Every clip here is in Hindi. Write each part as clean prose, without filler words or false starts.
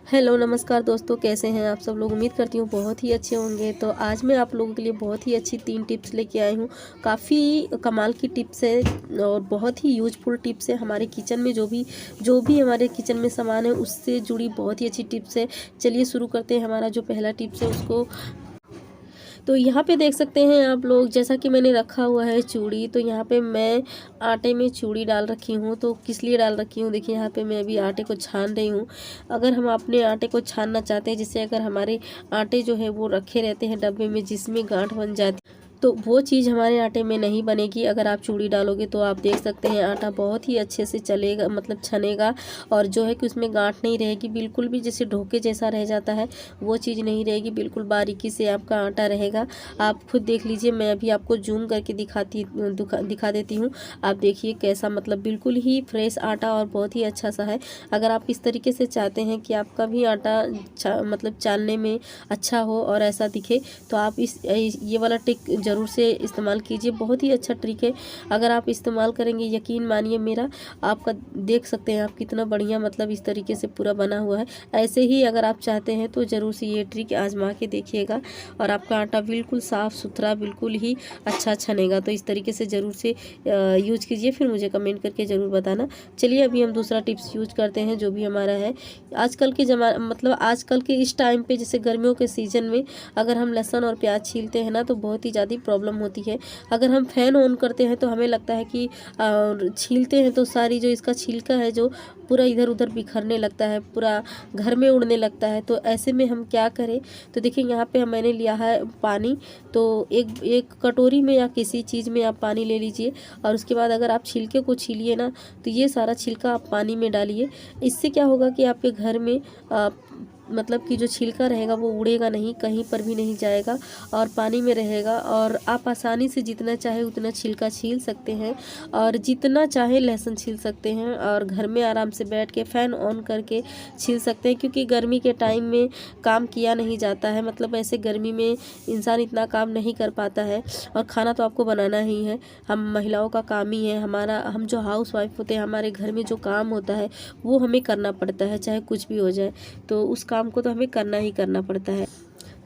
हेलो नमस्कार दोस्तों, कैसे हैं आप सब लोग। उम्मीद करती हूँ बहुत ही अच्छे होंगे। तो आज मैं आप लोगों के लिए बहुत ही अच्छी 3 टिप्स लेके आई हूँ। काफ़ी कमाल की टिप्स है और बहुत ही यूजफुल टिप्स है। हमारे किचन में जो भी हमारे किचन में सामान है उससे जुड़ी बहुत ही अच्छी टिप्स है। चलिए शुरू करते हैं। हमारा जो पहला टिप्स है उसको तो यहाँ पे देख सकते हैं आप लोग, जैसा कि मैंने रखा हुआ है चूड़ी। तो यहाँ पे मैं आटे में चूड़ी डाल रखी हूँ। तो किस लिए डाल रखी हूँ, देखिए यहाँ पे मैं अभी आटे को छान रही हूँ। अगर हम अपने आटे को छानना चाहते हैं, जिससे अगर हमारे आटे जो है वो रखे रहते हैं डब्बे में जिसमें गांठ बन जाती, तो वो चीज़ हमारे आटे में नहीं बनेगी। अगर आप चूड़ी डालोगे तो आप देख सकते हैं आटा बहुत ही अच्छे से चलेगा, मतलब छनेगा। और जो है कि उसमें गांठ नहीं रहेगी, बिल्कुल भी जैसे ढोके जैसा रह जाता है वो चीज़ नहीं रहेगी। बिल्कुल बारीकी से आपका आटा रहेगा। आप खुद देख लीजिए, मैं अभी आपको जूम करके दिखा देती हूँ। आप देखिए कैसा, मतलब बिल्कुल ही फ्रेश आटा और बहुत ही अच्छा सा है। अगर आप इस तरीके से चाहते हैं कि आपका भी आटा मतलब चालने में अच्छा हो और ऐसा दिखे, तो आप ये वाला टिक ज़रूर से इस्तेमाल कीजिए। बहुत ही अच्छा ट्रिक है। अगर आप इस्तेमाल करेंगे, यकीन मानिए मेरा, आपका देख सकते हैं आप कितना बढ़िया, मतलब इस तरीके से पूरा बना हुआ है। ऐसे ही अगर आप चाहते हैं तो ज़रूर से ये ट्रिक आजमा के देखिएगा और आपका आटा बिल्कुल साफ़ सुथरा, बिल्कुल ही अच्छा छनेगा। तो इस तरीके से ज़रूर से यूज कीजिए, फिर मुझे कमेंट करके ज़रूर बताना। चलिए अभी हम दूसरा टिप्स यूज करते हैं, जो भी हमारा है आजकल के मतलब आजकल के इस टाइम पे, जैसे गर्मियों के सीज़न में अगर हम लहसुन और प्याज छीलते हैं ना, तो बहुत ही ज़्यादा प्रॉब्लम होती है। अगर हम फ़ैन ऑन करते हैं तो हमें लगता है कि छीलते हैं तो सारी जो इसका छिलका है जो पूरा इधर उधर बिखरने लगता है, पूरा घर में उड़ने लगता है। तो ऐसे में हम क्या करें, तो देखिए यहाँ पे मैंने लिया है पानी। तो एक कटोरी में या किसी चीज़ में आप पानी ले लीजिए और उसके बाद अगर आप छिलके को छीलिए ना, तो ये सारा छिलका आप पानी में डालिए। इससे क्या होगा कि आपके घर में मतलब कि जो छिलका रहेगा वो उड़ेगा नहीं, कहीं पर भी नहीं जाएगा और पानी में रहेगा। और आप आसानी से जितना चाहे उतना छिलका छील सकते हैं और जितना चाहे लहसुन छील सकते हैं और घर में आराम से बैठ के फ़ैन ऑन करके छील सकते हैं। क्योंकि गर्मी के टाइम में काम किया नहीं जाता है, मतलब ऐसे गर्मी में इंसान इतना काम नहीं कर पाता है और खाना तो आपको बनाना ही है। हम महिलाओं का काम ही है, हम जो हाउस वाइफ होते हैं, हमारे घर में जो काम होता है वो हमें करना पड़ता है, चाहे कुछ भी हो जाए। तो उस काम को तो हमें करना ही करना पड़ता है।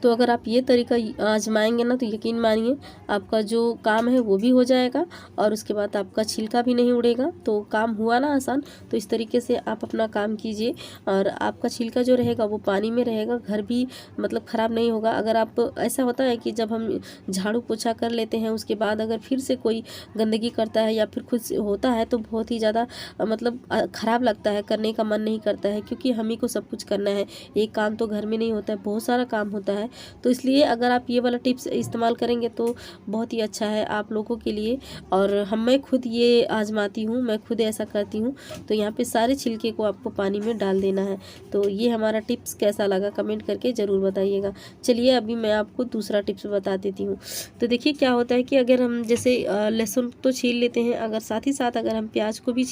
तो अगर आप ये तरीका आजमाएंगे ना, तो यकीन मानिए आपका जो काम है वो भी हो जाएगा और उसके बाद आपका छिलका भी नहीं उड़ेगा। तो काम हुआ ना आसान। तो इस तरीके से आप अपना काम कीजिए और आपका छिलका जो रहेगा वो पानी में रहेगा, घर भी मतलब ख़राब नहीं होगा। अगर आप, ऐसा होता है कि जब हम झाड़ू पोछा कर लेते हैं उसके बाद अगर फिर से कोई गंदगी करता है या फिर खुद से होता है, तो बहुत ही ज़्यादा मतलब ख़राब लगता है, करने का मन नहीं करता है। क्योंकि हम ही को सब कुछ करना है, एक काम तो घर में नहीं होता है, बहुत सारा काम होता है। तो इसलिए अगर आप ये वाला टिप्स इस्तेमाल करेंगे तो बहुत ही अच्छा है आप लोगों के लिए। और मैं खुद ये आजमाती हूँ, मैं खुद ऐसा करती हूँ। तो यहाँ पे सारे छिलके को आपको पानी में डाल देना है। तो ये हमारा टिप्स कैसा लगा कमेंट करके ज़रूर बताइएगा। चलिए अभी मैं आपको दूसरा टिप्स बता देती हूँ। तो देखिए क्या होता है कि अगर हम जैसे लहसुन तो छील लेते हैं, अगर साथ ही साथ अगर हम प्याज को भी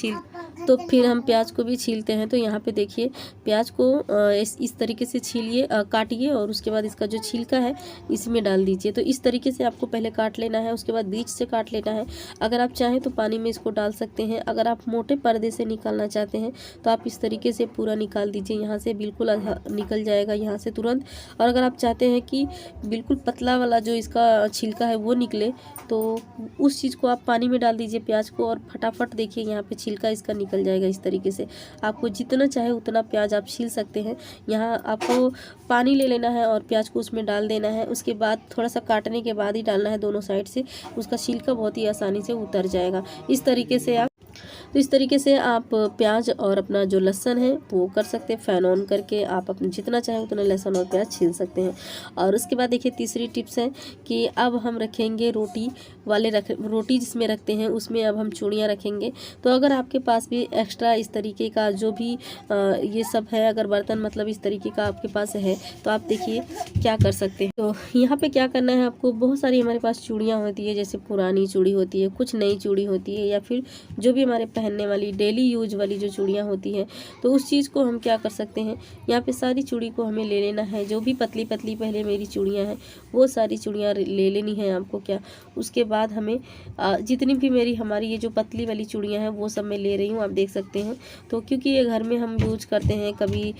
तो फिर हम प्याज को भी छीलते हैं। तो यहाँ पे देखिए प्याज को इस तरीके से छीलिए, काटिए और उसके बाद इसका जो छिलका है इसमें डाल दीजिए। तो इस तरीके से आपको पहले काट लेना है, उसके बाद बीच से काट लेना है। अगर आप चाहें तो पानी में इसको डाल सकते हैं। अगर आप मोटे पर्दे से निकालना चाहते हैं तो आप इस तरीके से पूरा निकाल दीजिए, यहाँ से बिल्कुल निकल जाएगा यहाँ से तुरंत। और अगर आप चाहते हैं कि बिल्कुल पतला वाला जो इसका छिलका है वो निकले, तो उस चीज़ को आप पानी में डाल दीजिए प्याज को, और फटाफट देखिए यहाँ पे छिलका इसका निकल जाएगा। इस तरीके से आपको जितना चाहे उतना प्याज आप छील सकते हैं। यहाँ आपको पानी ले लेना है और प्याज को उसमें डाल देना है। उसके बाद थोड़ा सा काटने के बाद ही डालना है दोनों साइड से, उसका छिलका बहुत ही आसानी से उतर जाएगा। इस तरीके से आप प्याज और अपना जो लहसुन है वो कर सकते हैं। फ़ैन ऑन करके आप अपने जितना चाहें उतना लहसुन और प्याज छील सकते हैं। और उसके बाद देखिए तीसरी टिप्स है कि अब हम रखेंगे रोटी जिसमें रखते हैं उसमें अब हम चूड़ियाँ रखेंगे। तो अगर आपके पास भी एक्स्ट्रा इस तरीके का जो भी ये सब है, अगर बर्तन मतलब इस तरीके का आपके पास है, तो आप देखिए क्या कर सकते हैं। तो यहाँ पे क्या करना है आपको, बहुत सारी हमारे पास चूड़ियाँ होती है, जैसे पुरानी चूड़ी होती है, कुछ नई चूड़ी होती है, या फिर जो भी हमारे पहनने वाली डेली यूज वाली जो चूड़ियाँ होती हैं, तो उस चीज़ को हम क्या कर सकते हैं, यहाँ पे सारी चूड़ी को हमें ले लेना है। जो भी पतली पतली पहले मेरी चूड़ियाँ हैं वो सारी चूड़ियाँ ले लेनी है आपको क्या। उसके बाद हमें जितनी भी हमारी ये जो पतली वाली चूड़ियाँ हैं वो सब मैं ले रही हूँ, आप देख सकते हैं। तो क्योंकि ये घर में हम यूज करते हैं, कभी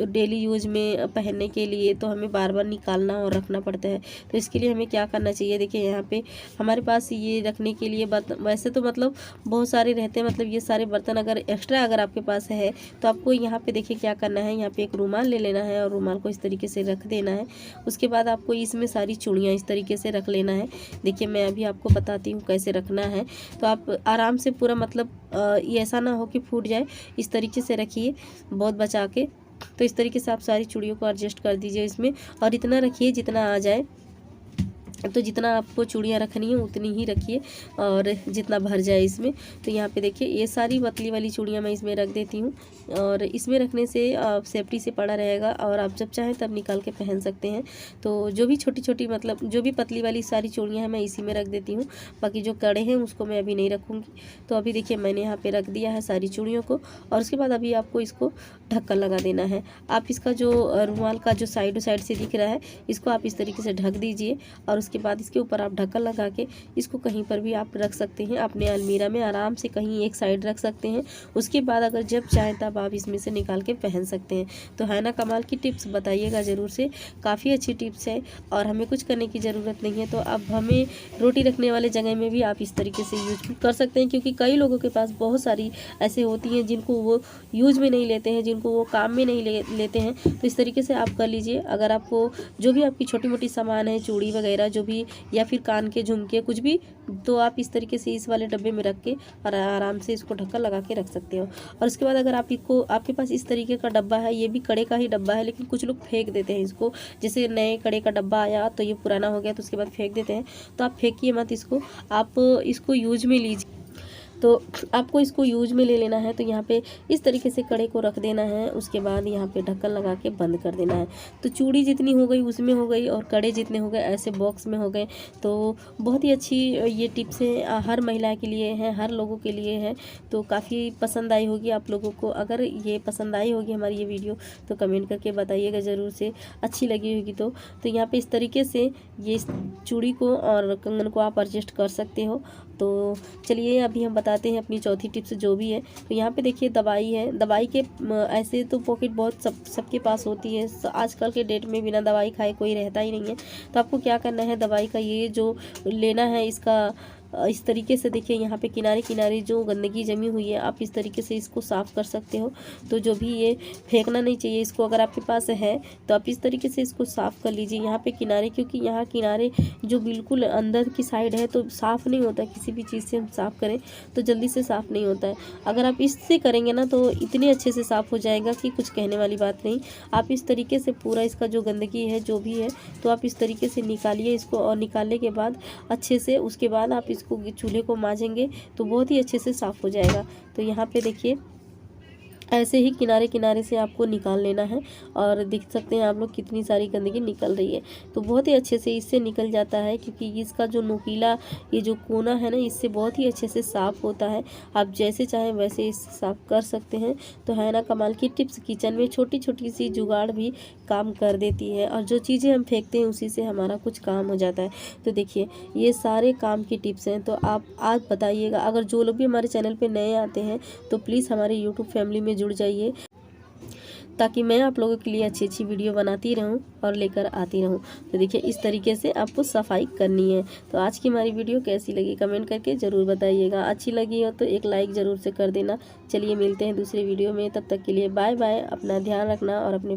डेली यूज में पहनने के लिए, तो हमें बार बार निकालना और रखना पड़ता है। तो इसके लिए हमें क्या करना चाहिए, देखिए यहाँ पे हमारे पास ये रखने के लिए वैसे तो मतलब बहुत सारे रहते हैं, मतलब ये सारे बर्तन अगर एक्स्ट्रा अगर आपके पास है तो आपको यहाँ पे देखिए क्या करना है, यहाँ पे एक रुमाल ले लेना है और रुमाल को इस तरीके से रख देना है। उसके बाद आपको इसमें सारी चूड़ियाँ इस तरीके से रख लेना है। देखिए मैं अभी आपको बताती हूँ कैसे रखना है। तो आप आराम से पूरा मतलब ये ऐसा ना हो कि फूट जाए, इस तरीके से रखिए बहुत बचा के। तो इस तरीके से आप सारी चूड़ियों को एडजस्ट कर दीजिए इसमें, और इतना रखिए जितना आ जाए। तो जितना आपको चूड़ियाँ रखनी है उतनी ही रखिए और जितना भर जाए इसमें। तो यहाँ पे देखिए ये सारी पतली वाली चूड़ियाँ मैं इसमें रख देती हूँ, और इसमें रखने से सेफ्टी से पड़ा रहेगा और आप जब चाहें तब निकाल के पहन सकते हैं। तो जो भी छोटी छोटी मतलब जो भी पतली वाली सारी चूड़ियाँ हैं मैं इसी में रख देती हूँ, बाकी जो कड़े हैं उसको मैं अभी नहीं रखूँगी। तो अभी देखिए मैंने यहाँ पर रख दिया है सारी चूड़ियों को, और उसके बाद अभी आपको इसको ढक्कन लगा देना है। आप इसका जो रुमाल का जो साइड से दिख रहा है इसको आप इस तरीके से ढक दीजिए, और उसके बाद इसके ऊपर आप ढक्कन लगा के इसको कहीं पर भी आप रख सकते हैं, अपने अलमीरा में आराम से कहीं एक साइड रख सकते हैं। उसके बाद अगर जब चाहें तब आप इसमें से निकाल के पहन सकते हैं। तो है ना कमाल की टिप्स, बताइएगा ज़रूर से, काफ़ी अच्छी टिप्स है और हमें कुछ करने की ज़रूरत नहीं है। तो अब हमें रोटी रखने वाले जगह में भी आप इस तरीके से यूज कर सकते हैं, क्योंकि कई लोगों के पास बहुत सारी ऐसे होती हैं जिनको वो यूज में नहीं लेते हैं, जिनको वो काम में नहीं लेते हैं। तो इस तरीके से आप कर लीजिए। अगर आपको जो भी आपकी छोटी मोटी सामान है, चूड़ी वगैरह जो भी, या फिर कान के झुमके कुछ भी, तो आप इस तरीके से इस वाले डब्बे में रख के और आराम से इसको ढक्कन लगा के रख सकते हो। और उसके बाद अगर आपके पास इस तरीके का डब्बा है, ये भी कड़े का ही डब्बा है, लेकिन कुछ लोग फेंक देते हैं इसको, जैसे नए कड़े का डब्बा आया तो ये पुराना हो गया तो उसके बाद फेंक देते हैं। तो आप फेंकिए मत इसको, आप इसको यूज में लीजिए। तो आपको इसको यूज में ले लेना है। तो यहाँ पे इस तरीके से कड़े को रख देना है, उसके बाद यहाँ पे ढक्कन लगा के बंद कर देना है। तो चूड़ी जितनी हो गई उसमें हो गई, और कड़े जितने हो गए ऐसे बॉक्स में हो गए। तो बहुत ही अच्छी ये टिप्स है, हर महिला के लिए है, हर लोगों के लिए है। तो काफ़ी पसंद आई होगी आप लोगों को। अगर ये पसंद आई होगी हमारी ये वीडियो तो कमेंट करके बताइएगा ज़रूर से, अच्छी लगी होगी तो। यहाँ पे इस तरीके से ये चूड़ी को और कंगन को आप एडजस्ट कर सकते हो। तो चलिए अभी हम बताते हैं अपनी चौथी टिप्स जो भी है। तो यहाँ पे देखिए दवाई है, दवाई के ऐसे तो पॉकेट बहुत सबके पास होती है, आजकल के डेट में बिना दवाई खाए कोई रहता ही नहीं है। तो आपको क्या करना है, दवाई का ये जो लेना है इसका इस तरीके से देखिए यहाँ पे किनारे किनारे जो गंदगी जमी हुई है आप इस तरीके से इसको साफ़ कर सकते हो। तो जो भी ये फेंकना नहीं चाहिए इसको, अगर आपके पास है तो आप इस तरीके से इसको साफ़ कर लीजिए यहाँ पे किनारे, क्योंकि यहाँ किनारे जो बिल्कुल अंदर की साइड है तो साफ़ नहीं होता, किसी भी चीज़ से हम साफ़ करें तो जल्दी से साफ़ नहीं होता है। अगर आप इससे करेंगे ना तो इतने अच्छे से साफ़ हो जाएगा कि कुछ कहने वाली बात नहीं। आप इस तरीके से पूरा इसका जो गंदगी है जो भी है तो आप इस तरीके से निकालिए इसको, और निकालने के बाद अच्छे से उसके बाद आप इसको चूल्हे को मांजेंगे तो बहुत ही अच्छे से साफ़ हो जाएगा। तो यहाँ पे देखिए ऐसे ही किनारे किनारे से आपको निकाल लेना है, और देख सकते हैं आप लोग कितनी सारी गंदगी निकल रही है। तो बहुत ही अच्छे से इससे निकल जाता है, क्योंकि इसका जो नुकीला ये जो कोना है ना इससे बहुत ही अच्छे से साफ़ होता है। आप जैसे चाहें वैसे इससे साफ़ कर सकते हैं। तो है ना कमाल की टिप्स, किचन में छोटी छोटी सी जुगाड़ भी काम कर देती है, और जो चीज़ें हम फेंकते हैं उसी से हमारा कुछ काम हो जाता है। तो देखिए ये सारे काम की टिप्स हैं। तो आप आज बताइएगा, अगर जो लोग भी हमारे चैनल पर नए आते हैं तो प्लीज़ हमारे यूट्यूब फैमिली में जुड़ जाइए, ताकि मैं आप लोगों के लिए अच्छी अच्छी वीडियो बनाती रहूं और लेकर आती रहूं। तो देखिए इस तरीके से आपको सफाई करनी है। तो आज की हमारी वीडियो कैसी लगी कमेंट करके ज़रूर बताइएगा, अच्छी लगी हो तो एक लाइक ज़रूर से कर देना। चलिए मिलते हैं दूसरी वीडियो में, तब तक के लिए बाय बाय, अपना ध्यान रखना और अपने